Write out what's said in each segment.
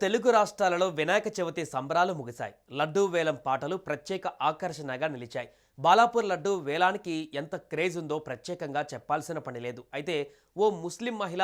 తెలుగు రాష్ట్రాలలో వినాయక చవితి సంబరాలు ముగిశాయి. లడ్డూ వేలం పాటలు ప్రత్యేక ఆకర్షణగా నిలిచాయి. బాలాపూర్ లడ్డూ వేలానికి ఎంత క్రేజ్ ఉందో ప్రత్యేకంగా చెప్పాల్సిన పని లేదు. అయితే ఓ ముస్లిం మహిళ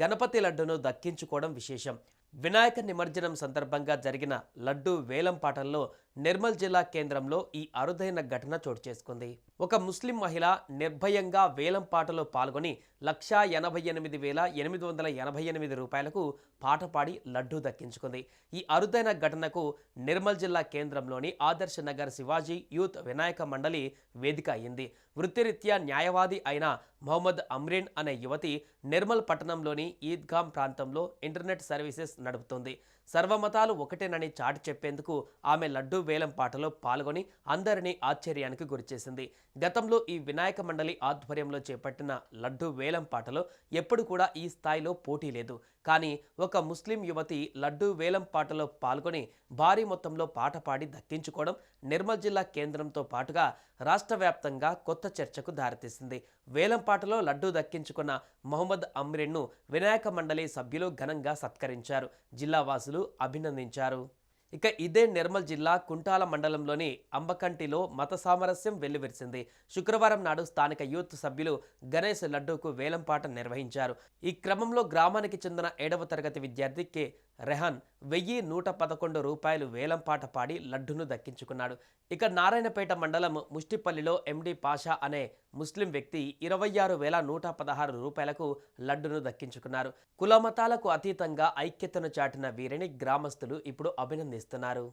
గణపతి లడ్డూను దక్కించుకోవడం విశేషం. వినాయక నిమజ్జనం సందర్భంగా జరిగిన లడ్డూ వేలం పాటల్లో నిర్మల్ జిల్లా కేంద్రంలో ఈ అరుదైన ఘటన చోటు చేసుకుంది. ఒక ముస్లిం మహిళ నిర్భయంగా వేలం పాటలో పాల్గొని 1,88,888 రూపాయలకు పాట పాడి లడ్డూ దక్కించుకుంది. ఈ అరుదైన ఘటనకు నిర్మల్ జిల్లా కేంద్రంలోని ఆదర్శ నగర్ శివాజీ యూత్ వినాయక మండలి వేదిక అయింది. వృత్తిరీత్యా న్యాయవాది అయిన మొహమ్మద్ అమ్రీన్ అనే యువతి నిర్మల్ పట్టణంలోని ఈద్గాం ప్రాంతంలో ఇంటర్నెట్ సర్వీసెస్ నడుపుతుంది. సర్వమతాలు ఒకటేనని చాటి చెప్పేందుకు ఆమె లడ్డూ వేలం పాటలో పాల్గొని అందరినీ ఆశ్చర్యానికి గురిచేసింది. గతంలో ఈ వినాయక మండలి ఆధ్వర్యంలో చేపట్టిన లడ్డూ వేలం పాటలో ఎప్పుడు కూడా ఈ స్థాయిలో పోటీ లేదు. కానీ ఒక ముస్లిం యువతి లడ్డూ వేలం పాటలో పాల్గొని భారీ మొత్తంలో పాట పాడి దక్కించుకోవడం నిర్మల్ జిల్లా కేంద్రంతో పాటుగా రాష్ట్ర వ్యాప్తంగా కొత్త చర్చకు దారితీసింది. వేలం పాటలో లడ్డూ దక్కించుకున్న మొహమ్మద్ అమ్రీన్ను వినాయక మండలి సభ్యులు ఘనంగా సత్కరించారు. జిల్లా వాసులు అభినందించారు. ఇక ఇదే నిర్మల్ జిల్లా కుంటాల మండలంలోని అంబకంటిలో మత సామరస్యం వెల్లువిరిసింది. శుక్రవారం నాడు స్థానిక యూత్ సభ్యులు గణేష్ లడ్డూకు వేలంపాట నిర్వహించారు. ఈ క్రమంలో గ్రామానికి చెందిన 7వ తరగతి విద్యార్థి కె రెహాన్ 1,111 రూపాయలు వేలంపాట పాడి లడ్డును దక్కించుకున్నాడు. ఇక నారాయణపేట మండలం ముష్టిపల్లిలో ఎండి పాషా అనే ముస్లిం వ్యక్తి 26,116 రూపాయలకు లడ్డును దక్కించుకున్నారు. కులమతాలకు అతీతంగా ఐక్యతను చాటిన వీరిని గ్రామస్తులు ఇప్పుడు అభినందిస్తున్నారు.